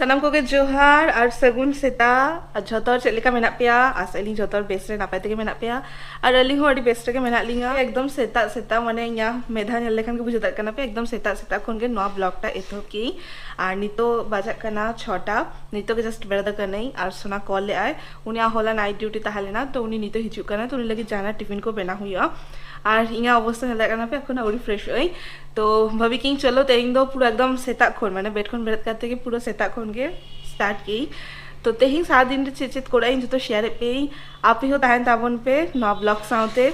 सानाम को जोहार और सगुन सेता झोतर चेलेका मेना पेया आसली झोतर बेस रे नापाय तेगे मेना पेया और अलिंग हो अडी बेस रे मेना लिंगा एकदम सेता सेता माने या मेधा नेल लेखान के बुझा कना पे एकदम सेता सेता खन के नवा ब्लॉगटा एथो की और नितो बाजा कना 6टा नितो के जस्ट बेड़ा कनाई और सोना कॉल ले आए उनी होला नाइट ड्यूटी ताहलेना तो उनी नितो हिजु कना तो उनी लगी जाना टिफिन को बेना हुआ और इना अवस्था हेला कना पे एखन आउरी फ्रेश होई तो भाभी कि चलो तेहिं दो पूरा एकदम सेता खन माने बेड खन बेरत करते के पूरा सेता खन के स्टार्ट की तो तेहिं 7 दिन रे चेत कोड़ाई जो तो शेयर पे आप ही हो ताहन ताबन पे नवा ब्लॉग साउते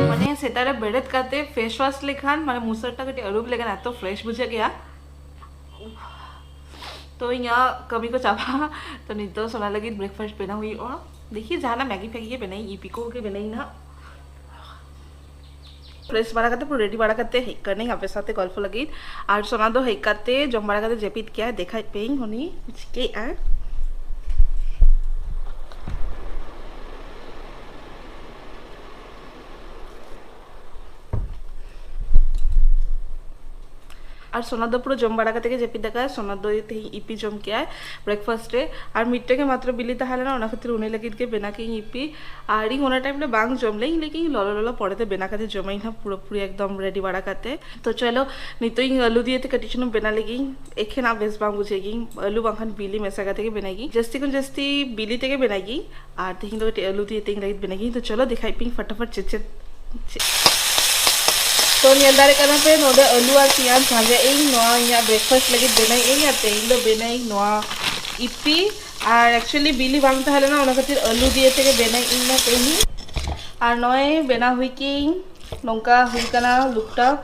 माने सेतारे बेड़त करते फेस वॉश लेखान माने मुसरटा कटी अरूप लेखान तो फ्रेश बुझे गया तो यहाँ कमी को चापा तो नहीं तो सोना लगी ब्रेकफास्ट बना हुई और देखिए जहाँ मैगी फैगी के बनाई ई पिको के बनाई ना फ्रेश बड़ा करते पूरा रेडी बड़ा करते हेक करने यहाँ पे साथे गल्फ लगी और सोना दो हेक करते जम बड़ा करते जेपित क्या है देखा पेइंग होनी के है और सोना दो पूरा जम बड़ा के जेपी देखा सोना दो इपी जम के आए ब्रेकफास्ट रे और मिट्टे के मात्र बिली ताहले ना खातिर उन्हें लगी के बेना के इपी और ओना टाइम ले बांग जम ले लेकिन ललो ललो पड़े बेना के जमाई ना पूरा पूरी एकदम रेडी बड़ा करते तो चलो नितो आलू दिए कटिशन बेना लगी एखे ना बेस बांग बुझेगी आलू बांखान बिली मेसा का बनाएगी जस्ती को जस्ती बिली ते बनाएगी और तेहिं तो आलू दिए लगी बनाएगी तो चलो दिखाई पिंग फटाफट चिट तो नियंदारे करना पे नोडे आलू और पियाज भाजे इन नोआ इया ब्रेकफास्ट लगी बनाई इन आते इन दो बनाई नोआ इपी और एक्चुअली बिली बांग ताहले ना ओना खातिर आलू दिए थे बनाई इन ना तेही और नोए बेना हुई की नोंका हुई कना लुकटा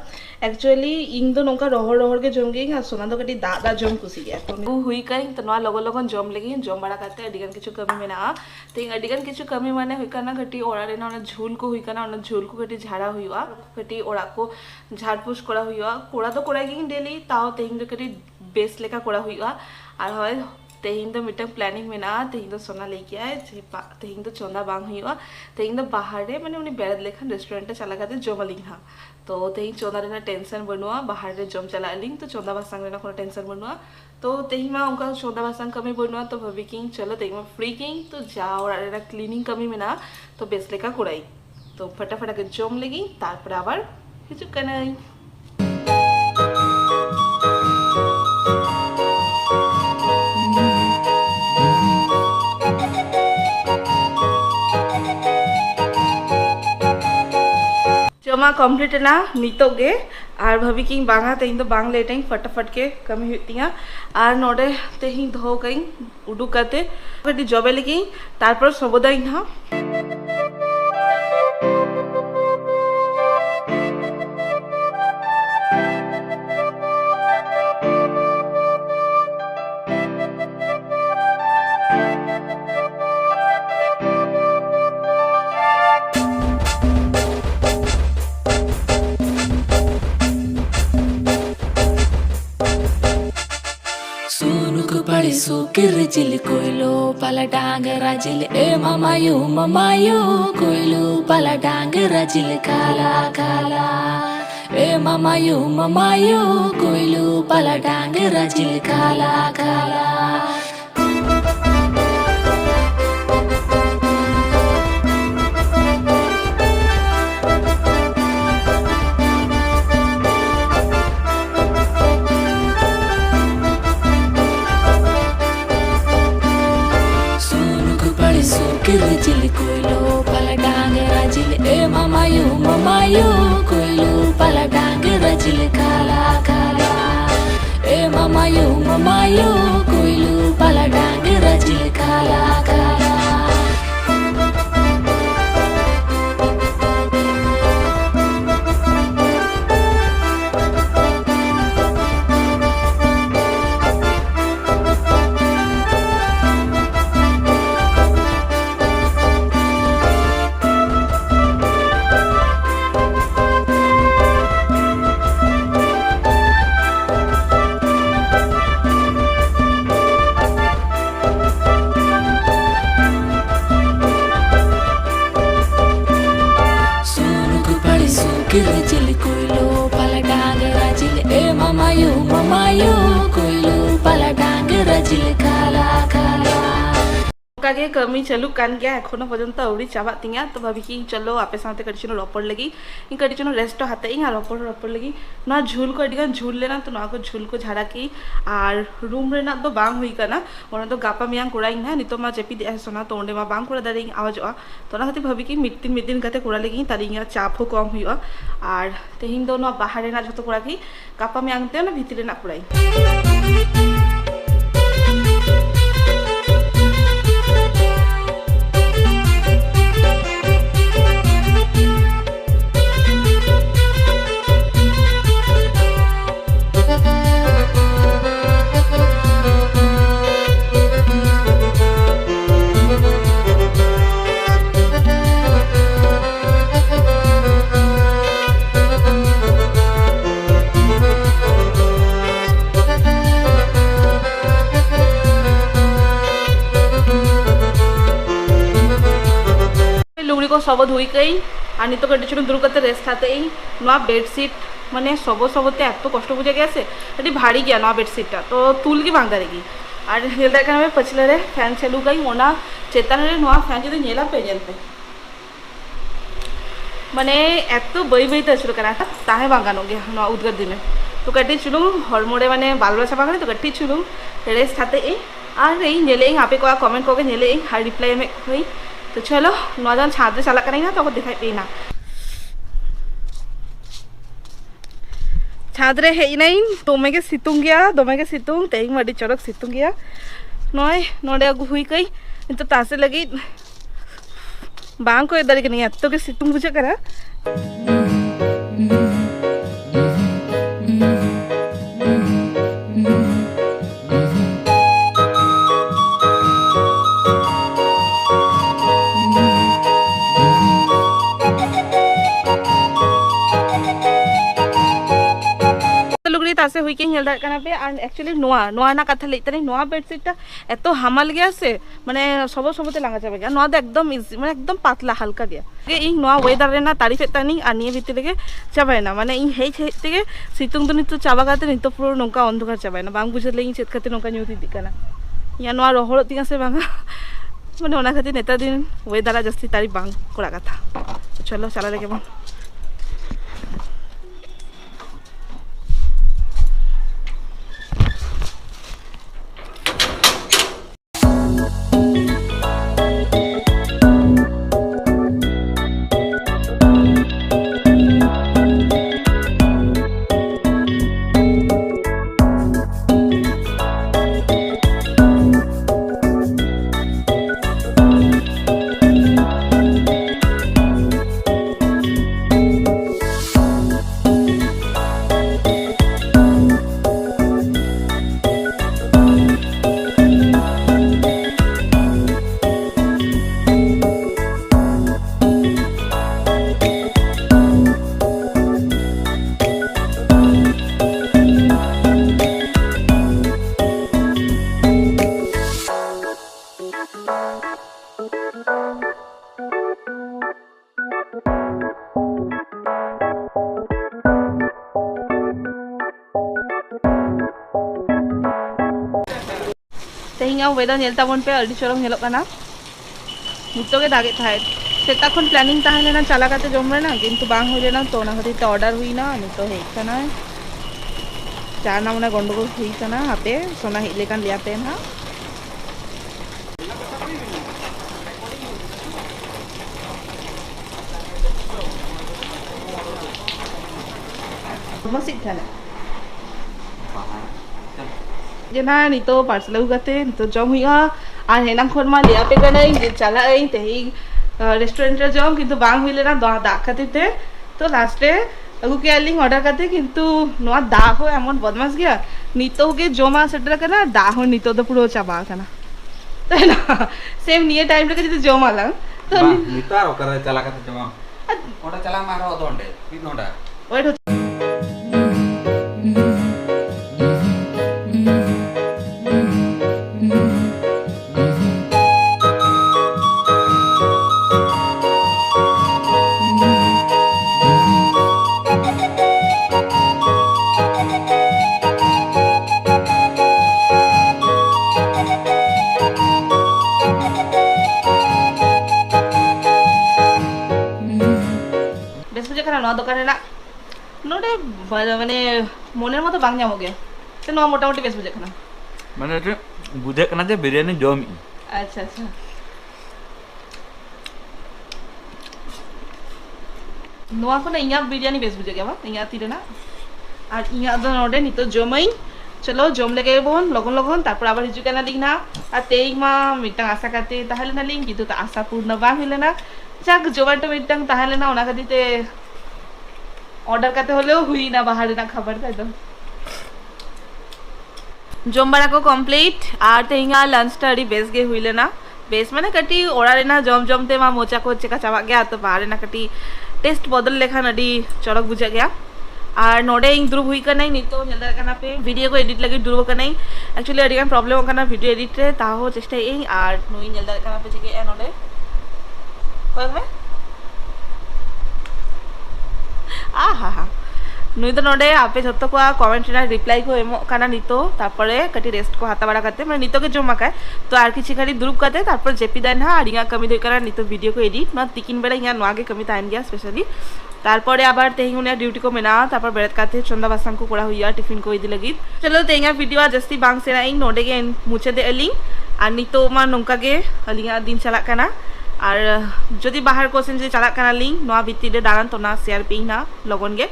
एक्चुअली इन दो नोंका रोहर रोहर के जम गई सोना दो कटी दादा जम खुशी गया तो हुई कई तो नोआ लगो लगन जम लगी जम बड़ा करते अडिगन किछु कमी मेना तो अडिगन किछु कमी माने हुई कना कटी ओड़ा रे ना झूल को हुई कना झूल को कटी झाड़ा हुआ कटी ओड़ा को झाड़पुछ करा हुआ कोड़ा तो कोड़ा गई डेली ताओ तेहिं कटी बेस लेका कोड़ा हुआ और हय तेहिं तो मिटन प्लानिंग में ना तेहिं तो सोना लेके आए तेहिं तो चंदा बांग हुआ तेहिं तो बाहर रे माने उनी बेड़द लेखन रेस्टोरेंट चला करते जमलिंग हा तो तेहिं चंदा रे ना टेंशन बनुआ बाहर रे जम चला लिंग तो चंदा बासांग रे ना कोनो टेंशन बनुआ तो तेहिं मा उनका चंदा बासांग कमी बनुआ तो भाभी किंग चलो तेहिं मा फ्री किंग तो जाओ और रे क्लीनिंग कमी में ना तो बेस लेका कोड़ाई तो फटाफट के जम लगी तारपर आबार हिजुक कनाई जमा कम्प्लीट ना नितो गे और भाभी कि बांगा तेहिं तो बांग लेटें फटाफट के कमी हुई और नोडे तेहिं धो गई उडुक करते कटी जबे लगी तारपर सबदा इहा पड़ी सुकिर जिल कोयलो पला डांगरा जिल ए ममायो कोयलो पला डांगरा जिल काला काला ए ममायो कोयलो पला डांगरा जिल काला काला सुकिर जिल कोयलो पला डांगरा जिल ए ममायो कोयलो पला डांगरा जिल काला काला ए ममायो कोयलो पला डांगरा जिल काला काला rajil kala kala. कागे कमी चालू कान गया एखोनो पर्यन्त अवरी चाबा तिंगा तो भाभी कि चलो आपे साथे कटिचनो रपड़ लगी इन कटिचनो रेस्ट हाते इन रपड़ रपड़ लगी ना झूल को अडिगान झूल लेना तो ना को झूल को झाड़ा की आर रूम रेना तो बांग हुई काना ओना तो गापा मियां कुड़ाई ना नितो मा चेपी दे सोना तो ओंडे मा बांग कुड़ा दारे आवाजवा तो ना खाती भाभी कि मिट्टिन काते कुड़ा लगी तारिंगा चाप हो कम हुई आर तेहिं दो ना बाहर रेना जतो कुड़ा की गापा मियां ते ना भीतरे ना कुड़ाई को सब धुई गई और नितो कटिचुन दूर करते रेस्ट हाते ना बेडशीट माने सबते एत कष्ट बुझे गए अभी भारी गया ना बेडशीटा तो तुल की बांग दारेगी और हेल्दा पछले रे फैन चालू गई ओना चेतान रे ना फैन जो नेला पे जनते माने एत बई बईते आछलो कना ताहे बांगानो गया ना उद्गार दिन तो कटी चुलुम हरमोड़े माने बालबा चापा करे तो कटी चुलुम रेस्ट हाते और नेले आपे को कमेंट को नेले हर रिप्लाई में हुई तो चलो नौजन छादे चला करेंगे ना तो दिखाई पेना छादरे हेना दोमे के सितुंग गया सितुंग तेज में चरक सितुंग गया नय नोडे अगु हुई कई तो तासे लगी बांग को दारे के नहीं एत के सितुंग बुझे करा तासे हुई के हेल्दा कना पे और एक्चुअली नोआ नोआ ना कथा लेते नहीं नोआ बेडशीटा एत हामाल गया से माने सब सबते लांगा चाबे गया नोआ दो एकदम इजी माने एकदम पातला हल्का गया के इन नोआ वेदार रेना तारीफ एतानी और निये भितर के चाबायना माने इन हेज हेज तेगे सितुंग तो नितो चाबा काते नितो पुरो नोंका अंधकार चाबायना बांग बुझले इन चेत खाते नोंका न्यूति दिकाना या नोआ रोहड़ तिगा से बांगा माने ओना खाते नेता दिन वेदारा जस्ती तारीफ बांग कोड़ा कथा तो चलो चला लेके बन तेहिंगा वेदर नेलता बन पे अड़ी चरम हेलो कना नितो के दागे थाय सेता खन प्लानिंग ताहे लेना चला काते जम रे ना किंतु बांग हो लेना तो ना खातिर ते ऑर्डर हुई ना नितो हे कना चाना मने गंडगोल हुई कना हापे सोना हि लेकान लिया पे ना मसिक थाना जना नितो पार्सल उगाते नितो जम हुई और हेना खन मा लिया पे कना चला तेही रेस्टोरेंट रे जम किंतु बांग हुई लेना दा खातिर तो लास्टे अगु के आलिंग ऑर्डर करते किंतु नोआ दा हो एमन बदमाश गया नितो के जमा सेटर कना दा हो नितो तो पुरो चाबा कना तो ना सेम निये टाइम रे जदी जमा ला तो निता ओकर चला करते जमा ओटा चला मारो दोंडे पी नोडा वेट ᱱᱚᱣᱟ ᱫᱚᱠᱟᱱ ᱨᱮᱱᱟᱜ ᱱᱚᱰᱮ ᱢᱟᱱᱮ ᱢᱚᱱᱮᱨ ᱢᱚতো ᱵᱟᱝ ᱧᱟᱢᱚᱜ ᱜᱮᱭᱟ ᱛᱚ ᱱᱚᱣᱟ ᱢᱳᱴᱟᱢᱩᱴᱤ ᱵᱮᱥ ᱵᱩᱡᱷᱟᱹᱜ ᱠᱟᱱᱟ ᱢᱟᱱᱮ ᱵᱩᱡᱷᱟᱹᱜ ᱠᱟᱱᱟ ᱡᱮ ᱵᱤᱨᱭᱟᱱᱤ ᱡᱚᱢᱤᱧ ᱟᱪᱪᱷᱟ ᱟᱪᱪᱷᱟ ᱱᱚᱣᱟ ᱠᱷᱚᱱᱟᱜ ᱤᱧᱟᱹᱜ ᱵᱤᱨᱭᱟᱱᱤ ᱵᱮᱥ ᱵᱩᱡᱷᱟᱹᱜ ᱜᱮᱭᱟ ᱵᱟᱝ ᱤᱧᱟᱹᱜ ᱛᱤ ᱨᱮᱱᱟᱜ ᱟᱨ ᱤᱧᱟᱹᱜ ᱫᱚ ᱱᱚᱰᱮ ᱱᱤᱛᱚᱜ ᱡᱚᱢᱟᱹᱧ चलो जम लगे बोन लगन लगन तारपर आबार हिजू काना लिंग ना आ तेई मा मिटंग आशा करते ताहलेना लिंग किन्तु ता आशा पूर्ण बांग हिलेना जाक जोमाटो मिटंग ताहलेना ओना खातिरते ऑर्डर करते हलेও हुई ना बाहर ना खाबार ताई तो जम बाड़ा को कमप्लीट और तेइंगा लंच टा अड़ी बेस गे हुईलेना बेस माने कटी ओड़ा रेना जम जमते मा मोचा को चेका चाबा गया तो बाहर ना कटी टेस्ट बदल लेखान अड़ी चरक बुझा गया और नोडे इन दुरुब हुई करना नितो नेलदा करना पे वीडियो को एडिट लगे दुरुब करना एक्चुअली अड़ी गान प्रॉब्लम करना वीडियो एडिट रे ताहो चेष्टा ए और नुई नेलदा करना पे चिके नोडे कोय में आहा हा नुई तो नोडे आपे जत्तो को कमेंट रे रिप्लाई को एमो करना नितो तारपरे कटी रेस्ट को हाता बाड़ा करते माने नितो के जमा काय तो आर किछि खाली दुरुब करते तारपर जेपी दान हा अड़िया कमी दई करा नितो वीडियो को एडिट ना तिकिन बेला या नोआगे कमी ताइन गया स्पेशली तारपरे आबार तेहिंगुनिया ड्यूटी को मेना तारपर बेरत काते चंदा बासन को कोड़ा हुई टिफिन को इदी लगी चलो तेहिंगा वीडियो जस्ती बांग सेना इन नोडे गे मुचे दे अलिंग और नितो मा नोंका गे अलिंगा दिन चला काना और जदि बाहर को सेन जे चला काना लिंग नोआ भित्ति रे दारान तो ना शेयर पेई ना लगन गे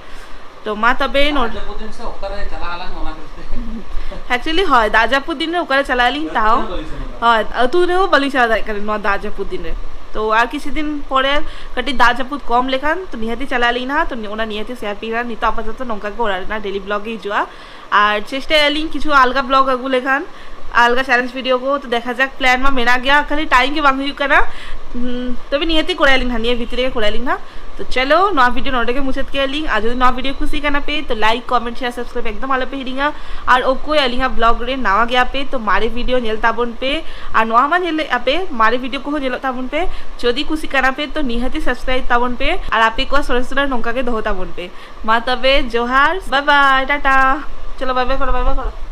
तो मा तबे नोडे से ओकरे चला आला ओना एक्चुअली হয় दाजापुर दिन रे ओकरे चला लिंग ताओ হয় तू रे बलि चला दाय करे नोआ दाजापुर दिन रे तो और किसी दिन परे कटी दाज जापुत कम लेखान तो निहाती चला ली ना तो ओना निहाती शेयर पीना नितो आपातत नोंका को ओरा ना डेली ब्लॉग ही जुआ और चेष्टा एलिंग किछु अलगा ब्लॉग अगु लेखान अलगा चैलेंज वीडियो को तो देखा जाक प्लान में मेना गया खाली टाइम के बांग हुई करना तबे निहाती कोरालिंग हानिए भितरे के कोरालिंग ना तो चलो नवा वीडियो नोडे के मुचत के लिंक आज नवा वीडियो खुशी करना पे तो लाइक कमेंट शेयर सब्सक्राइब एकदम आला पे हिडिंगा और ओको एलिंगा ब्लॉग रे नावा गया पे तो मारे वीडियो नेल ताबन पे और नवा मा नेल आपे मारे वीडियो को नेल ताबन पे जदी खुशी करना पे तो निहाती सब्सक्राइब ताबन पे और आपे को सरसरा नोंका के दहो ताबन पे मा तबे जोहार बाय बाय टाटा चलो बाय बाय करो